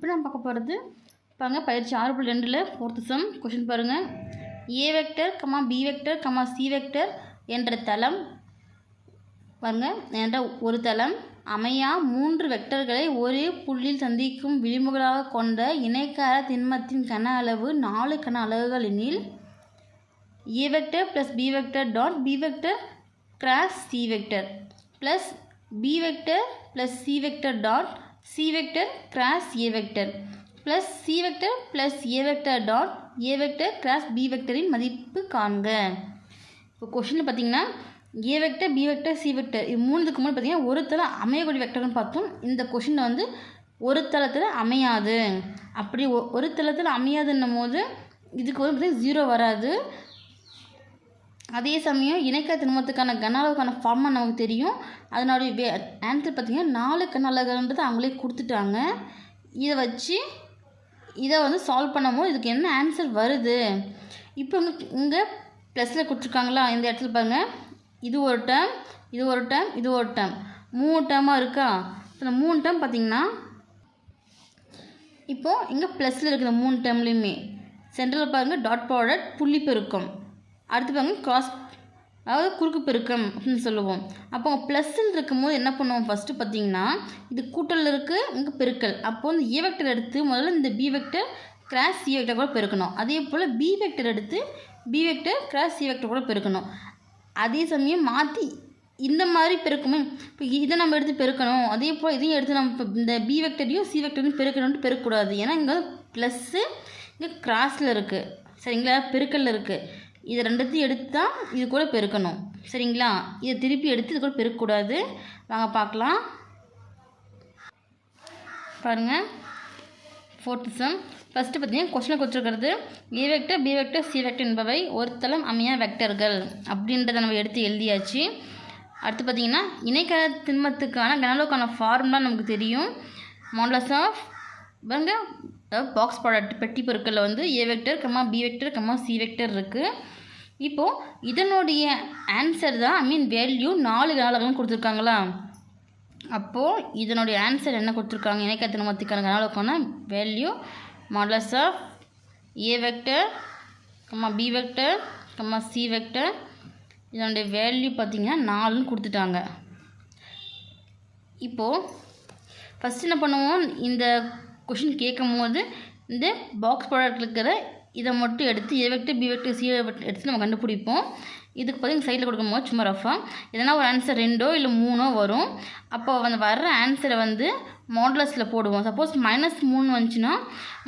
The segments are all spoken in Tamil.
இப்போ நம்ம பார்க்க போகிறது பாருங்கள் பயிற்சி 6.2ல் 4th சம் கொஷின் பாருங்கள். A vector comma B vector comma C vector என்ற தளம் பாருங்கள் என்ற ஒரு தளம் அமையா 3 வெக்டர்களை ஒரே புள்ளியில் சந்திக்கும் விளிம்புகளாக கொண்ட இணைக்கார திண்மத்தின் கன அளவு 4 கன அளவுகள் எனில் a vector plus b vector dot B vector cross c vector plus b vector plus c vector dot C vector cross A vector plus c vector plus a vector dot a vector cross b வெக்டரின் மதிப்பு காண்க. இப்போ கொஷினில் பார்த்தீங்கன்னா a vector b vector c vector இது மூணுக்கு முன்னாடி பார்த்தீங்கன்னா ஒரு தளம் அமையக்கூடிய வெக்டர்னு பார்த்தோம். இந்த கொஷினில் வந்து ஒரு தளத்தில் அமையாது. அப்படி ஒரு தளத்தில் அமையாதுன்னும் போது இதுக்கு வந்து பார்த்தீங்கன்னா 0 வராது. அதே சமயம் இணைக்கார திண்மத்துக்கான கன அளவுக்கான ஃபார்மை நமக்கு தெரியும். அதனுடைய ஆன்சர் பார்த்திங்கன்னா 4 கன அளவுன்றது அவங்களே கொடுத்துட்டாங்க. இதை வச்சு இதை வந்து சால்வ் பண்ணும்போது இதுக்கு என்ன ஆன்சர் வருது. இப்போ இங்கே ப்ளஸில் கொடுத்துருக்காங்களா, இந்த இடத்துல பாருங்கள் இது ஒரு டேர்ம் இது ஒரு டேர்ம் இது ஒரு டேர்ம் 3 டேர்மாக இருக்கா. இந்த 3 டேர்ம் பார்த்திங்கன்னா இப்போது இங்கே ப்ளஸில் இருக்கிற 3 டேர்ம்லேயுமே சென்ட்ரலில் பாருங்கள் டாட் ப்ராடக்ட் புள்ளி பெருக்கம், அடுத்து பாருங்கள் கிராஸ் அதாவது குறுக்கு பெருக்கம் அப்படின்னு சொல்லுவோம். அப்போ ப்ளஸ்ஸில் இருக்கும்போது என்ன பண்ணுவோம், ஃபஸ்ட்டு பார்த்திங்கன்னா இது கூட்டல் இருக்குது இங்கே பெருக்கல். அப்போது இந்த ஏ வெக்டர் எடுத்து முதல்ல இந்த b vector cross c vector கூட பெருக்கணும். அதே போல் பி வெக்டர் எடுத்து b vector cross c vector கூட பெருக்கணும். அதே சமயம் மாற்றி இந்த மாதிரி பெருக்குமே இப்போ இதை நம்ம எடுத்து பெருக்கணும். அதே போல் இதையும் எடுத்து நம்ம இந்த பி வெக்டரையும் சி வெக்டரையும் பெருக்கணும்னு பெருக்கக்கூடாது. ஏன்னா இங்கே வந்து ப்ளஸ்ஸு இங்கே கிராஸில் இருக்குது சரிங்களா, பெருக்கல்ல இருக்குது. இதை ரெண்டுத்தையும் எடுத்து தான் இது கூட பெருக்கணும் சரிங்களா. இதை திருப்பி எடுத்து இது கூட பெருக்கக்கூடாது. வாங்க பார்க்கலாம். பாருங்கள் 4th சம் ஃபஸ்ட்டு பார்த்தீங்கன்னா கொஸ்டினை கொடுத்துருக்கிறது a vector b vector c vector என்பவை ஒரு தளம் அமையா வெக்டர்கள் அப்படின்றத நம்ம எடுத்து எழுதியாச்சு. அடுத்து பார்த்திங்கன்னா இணைக்கார திண்மத்துக்கான கனளவுக்கான ஃபார்முலா நமக்கு தெரியும். மாடுலஸ் ஆஃப் பாருங்க பாக்ஸ் ப்ராடக்ட் பெட்டி பொருட்களில் வந்து a vector comma B vector comma C vector இருக்குது. இப்போது இதனுடைய ஆன்சர் தான் வேல்யூ 4 கனளவுகள் கொடுத்துருக்காங்களா. அப்போது இதனுடைய ஆன்சர் என்ன கொடுத்துருக்காங்க, இணைக்கார திண்மத்துக்கான கனளவுக்கான value modulus of A vector comma B vector comma C vector இதனுடைய வேல்யூ பார்த்திங்கன்னா 4ன்னு கொடுத்துட்டாங்க. இப்போது ஃபஸ்ட்டு என்ன பண்ணுவோம், இந்த கொஷின் கேட்கும் போது இந்த பாக்ஸ் ப்ராடக்ட் இருக்கிற இதை மட்டும் எடுத்து ஏ vector b vector c vector எடுத்து நம்ம கண்டுபிடிப்போம். இதுக்கு பார்த்திங்கன்னா சைடில் கொடுக்கும்போது சும்மா ரஃபாக எதனா ஒரு ஆன்சர் 2 இல்லை 3 வரும். அப்போ அந்த வர்ற ஆன்சரை வந்து மாடுலஸில் போடுவோம். சப்போஸ் -3 வந்துச்சுன்னா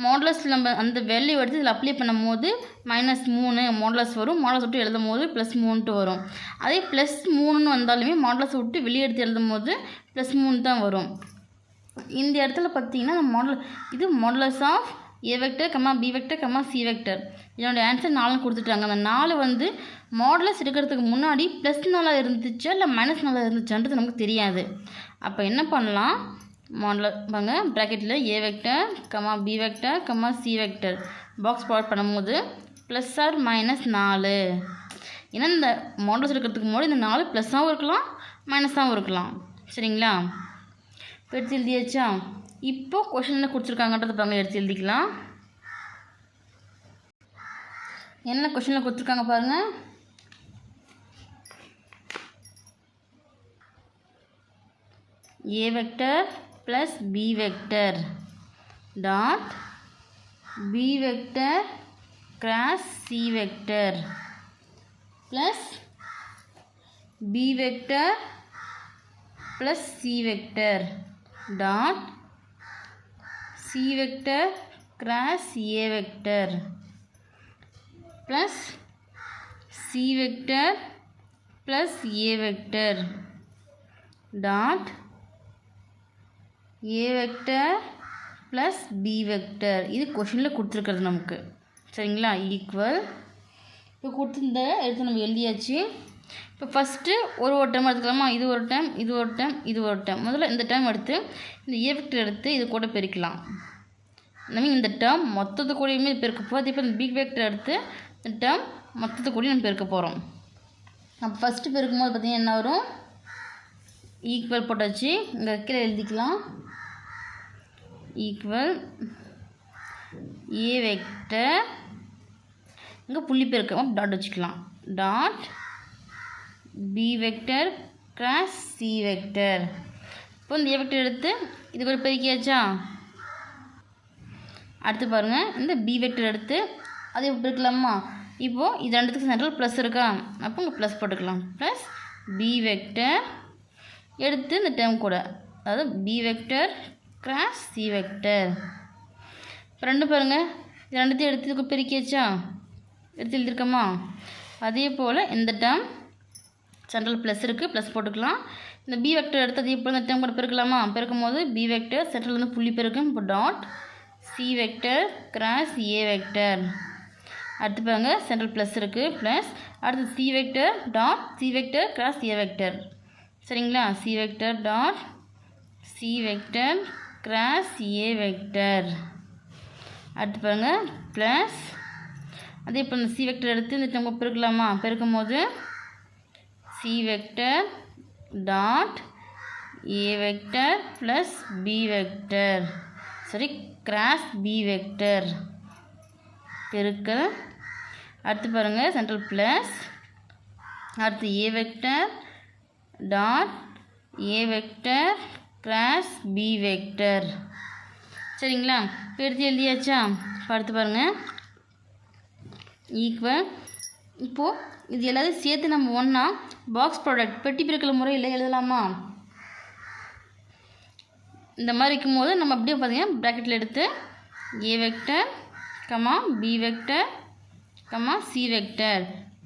மாடுலஸில் நம்ம அந்த வேல்யூ எடுத்து இதில் அப்ளை பண்ணும் போது -3 மாடுலஸ் வரும். மாடுலஸ் விட்டு எழுதும் போது +3 வரும். அதே +3 வந்தாலுமே மாடுலஸ் விட்டு வெளியே எடுத்து எழுதும் போது +3 தான் வரும். இந்த இடத்துல பார்த்திங்கன்னா இது modulus of A vector comma B vector comma C vector இதனுடைய ஆன்சர் 4 கொடுத்துட்டாங்க. அந்த 4 வந்து மாடுலஸ் எடுக்கிறதுக்கு முன்னாடி +4 இருந்துச்சா இல்லை -4 இருந்துச்சான்றது நமக்கு தெரியாது. அப்போ என்ன பண்ணலாம், மாடுலஸ் வாங்க ப்ராக்கெட்டில் A vector comma B vector comma C vector box product பண்ணும்போது +or-4 ஏன்னா இந்த மாடுலஸ் எடுக்கிறதுக்கு முன்னாடி இந்த 4 +ஆகவும் இருக்கலாம் -ஆகவும் இருக்கலாம் சரிங்களா. எடுத்து எழுதியாச்சா. இப்போ கொஷின் என்ன கொடுத்துருக்காங்கன்றது பாருங்கள் எடுத்து எழுதிக்கலாம். என்ன கொஷினில் கொடுத்துருக்காங்க பாருங்கள். A vector plus b vector dot B vector cross c vector plus b vector plus c vector dot C vector cross A vector plus c vector plus a vector dot a vector plus b vector. இது கொஷினில் கொடுத்துருக்கிறது நமக்கு சரிங்களா. ஈக்குவல் இப்போ கொடுத்துருந்த எடுத்து நம்ம எழுதியாச்சு. இப்போ ஃபஸ்ட்டு ஒரு டேர்ம் எடுத்துக்கலாமா, இது ஒரு டேர்ம் இது ஒரு டேர்ம் இது ஒரு டேர்ம். முதல்ல இந்த டேர்ம் எடுத்து இந்த ஏ வெக்டர் எடுத்து இது கூட பெருக்கலாம். இந்த டேர்ம் மொத்தத்து கூடயுமே பெருக்க போகிறது. இப்போ இந்த பி வெக்டர் எடுத்து இந்த டேர்ம் மொத்தத்து கூடயும் நம்ம பெருக்க போகிறோம். அப்போ ஃபஸ்ட்டு பெருக்கும்போது பார்த்திங்கன்னா என்ன வரும், ஈக்குவல் போட்டாச்சு. இங்கே கீழே எழுதிக்கலாம். ஈக்குவல் ஏ வெக்டர் இங்கே புள்ளி பெருக்கம் டாட் வச்சுக்கலாம் dot B vector cross c vector. இப்போ இந்த ஏ வெக்டர் எடுத்து இதுக்கு ஒரு பெருக்கியாச்சா. அடுத்து பாருங்கள் இந்த பி வெக்டர் எடுத்து அதே பெருக்கலாமா. இப்போது இது ரெண்டுத்துக்கு சென்ட்ரல் ப்ளஸ் இருக்கா, அப்போ இங்கே ப்ளஸ் போட்டுக்கலாம். ப்ளஸ் பி வெக்டர் எடுத்து இந்த டேர்ம் கூட, அதாவது b vector cross c vector. இப்போ ரெண்டு பாருங்கள் இது ரெண்டுத்தையும் எடுத்து இதுக்கு பெருக்கியாச்சா, எடுத்து எழுதியிருக்கோமா. அதே போல் இந்த டேர்ம் சென்ட்ரல் ப்ளஸ் இருக்குது, ப்ளஸ் போட்டுக்கலாம். இந்த பி வெக்டர் எடுத்து அதே போல் இந்த டேர்ம் கூட பெருக்கலாமா. பெருக்கும் போது பி வெக்டர் சென்ட்ரல் வந்து புள்ளி பெருக்கும். இப்போ டாட் சி வெக்டர் கிராஸ் ஏ வெக்டர். அடுத்து பாருங்க சென்ட்ரல் ப்ளஸ் இருக்குது, ப்ளஸ் அடுத்து C vector dot C vector cross ஏ வெக்டர். சரிங்களா. C vector dot C vector cross ஏ வெக்டர். அடுத்து பாருங்கள் ப்ளஸ் அதே இப்போ இந்த சி வெக்டர் எடுத்து இந்த டேர்ம் பெருக்கலாமா. பெருக்கும் போது c vector dot a vector plus b vector, சரி கிராஸ் பி வெக்டர் பெருக்கல். அடுத்து பாருங்கள் சென்ட்ரல் ப்ளஸ் அடுத்து a vector dot a vector cross b vector. சரிங்களா. இப்போ எடுத்து எழுதியாச்சா. இப்போ அடுத்து பாருங்கள் ஈக்குவல். இப்போது இது எல்லாத்தையும் சேர்த்து நம்ம ஒன்றா பாக்ஸ் ப்ராடக்ட் பெட்டி பெருக்கல் முறையில் எழுதலாமா. இந்த மாதிரி இருக்கும்போது நம்ம அப்படியே பார்த்தீங்கன்னா ப்ராக்கெட்டில் எடுத்து ஏ vector comma B vector comma C vector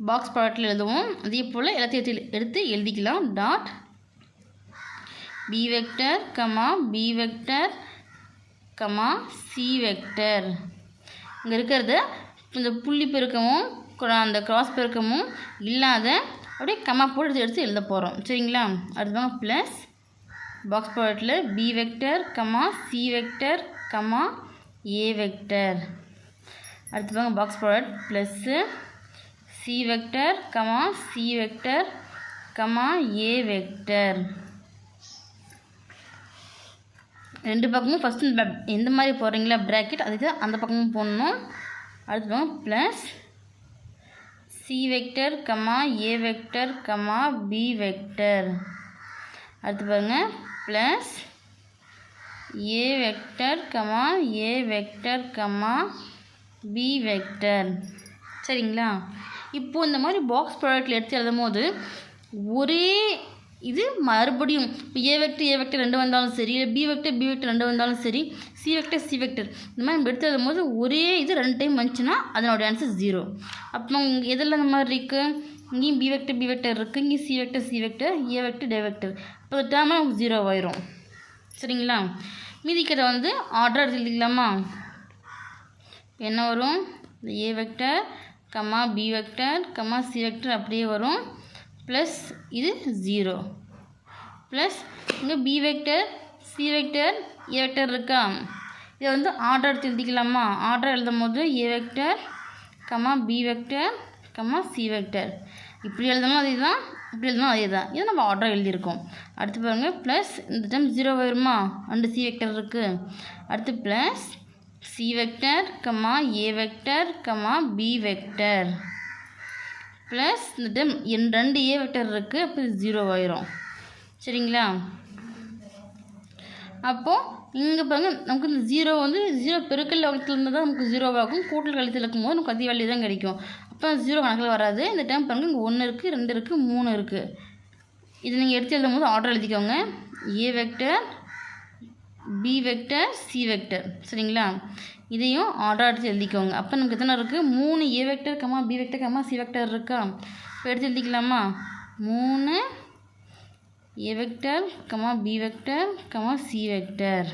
box ப்ராடக்டில் எழுதுவோம். அதே போல் எல்லாத்தையும் எடுத்து எழுதிக்கலாம். Dot B vector comma B vector comma C vector. இங்கே இருக்கிறது இந்த புள்ளி பெருக்கமும் அந்த கிராஸ் பெருக்கமும் இல்லாத அப்படியே கமா போட்டு எடுத்து எழுத போகிறோம். சரிங்களா. அடுத்து ப்ளஸ் பாக்ஸ் ப்ராடக்டில் B vector comma C vector comma ஏ வெக்டர். அடுத்து box product plus C vector comma C vector comma ஏ வெக்டர். ரெண்டு பக்கமும் ஃபஸ்ட்டு எந்த மாதிரி போடுறீங்களா ப்ராக்கெட் அதுக்கு அந்த பக்கமும் போடணும். அடுத்து ப்ளஸ் சி வெக்டர் கமா ஏ வெக்டர் கமா பி வெக்டர். அடுத்து பாருங்கள் plus a vector comma A vector comma B vector. சரிங்களா. இப்போது இந்த மாதிரி பாக்ஸ் ப்ராடக்ட்டில் எடுத்து எழுதும் போது ஒரே இது மறுபடியும் இப்போ ஏ வெக்டர் ரெண்டு வந்தாலும் சரி, பி வெக்டர் ரெண்டு வந்தாலும் சரி, சி வெக்டர் இந்த மாதிரி நம்ம எடுத்து எழுதும் போது ஒரே இது ரெண்டு டைம் வந்துச்சுன்னா அதனோட ஆன்சர் 0. அப்போ எதில் இந்த மாதிரி இருக்குது, இங்கேயும் பி வெக்டர் இருக்குது, இங்கேயும் சி வெக்டர் ஏ வெக்டர் இப்போ டேர்ம் நமக்கு 0 ஆயிரும். சரிங்களா. மீதிக்கிறத வந்து ஆர்டர் எடுத்து எழுதிக்கலாமா. என்ன வரும், a vector comma B vector comma C vector அப்படியே வரும். ப்ளஸ் இது 0 ப்ளஸ் இங்கே b vector c vector a vector இருக்கா. இதை வந்து ஆர்டர் எடுத்து எழுதிக்கலாமா. ஆர்டர் எழுதும் போது a vector comma B vector comma C vector இப்படி எழுதணும் அதே தான், இப்படி எழுதணும் அதே தான். இதை நம்ம ஆர்டர் எழுதியிருக்கோம். அடுத்து பாருங்கள் ப்ளஸ் இந்த டைம் 0 வருமா, ரெண்டு சி வெக்டர் இருக்குது. அடுத்து ப்ளஸ் சி வெக்டர் கமா ஏ vector comma B vector plus இந்த டைம் ரெண்டு ஏ வெக்டர் இருக்குது, அப்போ 0 ஆயிரும். சரிங்களா. அப்போது இங்கே பாருங்கள் நமக்கு இந்த 0 வந்து 0 பெருக்கல் வகுத்தில் இருந்தால் தான் நமக்கு 0 ஆகும். கூட்டல் கழித்தல் இருக்கும்போது நமக்கு அதே வேல்யூ தான் கிடைக்கும். அப்போ 0 கணக்கில் வராது. இந்த டைம் பாருங்கள் இங்கே 1 இருக்குது, 2 இருக்குது, 3 இருக்குது. இது நீங்கள் எடுத்து எழுதும் போது ஆர்டர் எழுதிக்கோங்க. A vector b vector c vector. சரிங்களா. இதையும் ஆர்டர் எடுத்து எழுதிக்கோங்க. அப்போ நமக்கு எத்தனை இருக்குது, 3 A vector comma B vector comma C vector இருக்கா. இப்போ எடுத்து எழுதிக்கலாமா. 3 A vector comma B vector comma C vector.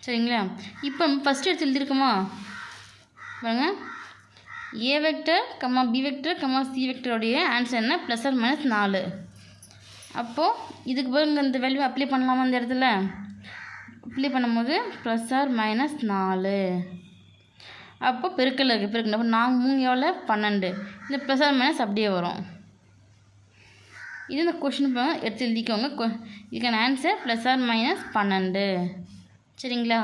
சரிங்களா. இப்போ ஃபஸ்ட்டு எடுத்து எழுதியிருக்கோமா பாருங்க. A vector comma B vector comma C வெக்டருடைய ஆன்சர் என்ன, ப்ளஸ் ஆர் மைனஸ் 4. அப்போது இதுக்கு பாருங்க இந்த வேல்யூ அப்ளை பண்ணலாமா. இந்த இடத்துல அப்ளை பண்ணும்போது ப்ளஸ் ஆர் மைனஸ் 4. அப்போ பெருக்கல் இருக்குது, பெருக்கல். அப்போ 3 எவ்வளோ 12. இந்த ப்ளஸ் ஆர் மைனஸ் அப்படியே வரும். இது இந்த கொஷின் எடுத்து எழுதிக்கோங்க. இதுக்கான ஆன்சர் ப்ளஸ் ஆர் மைனஸ் 12. சரிங்களா?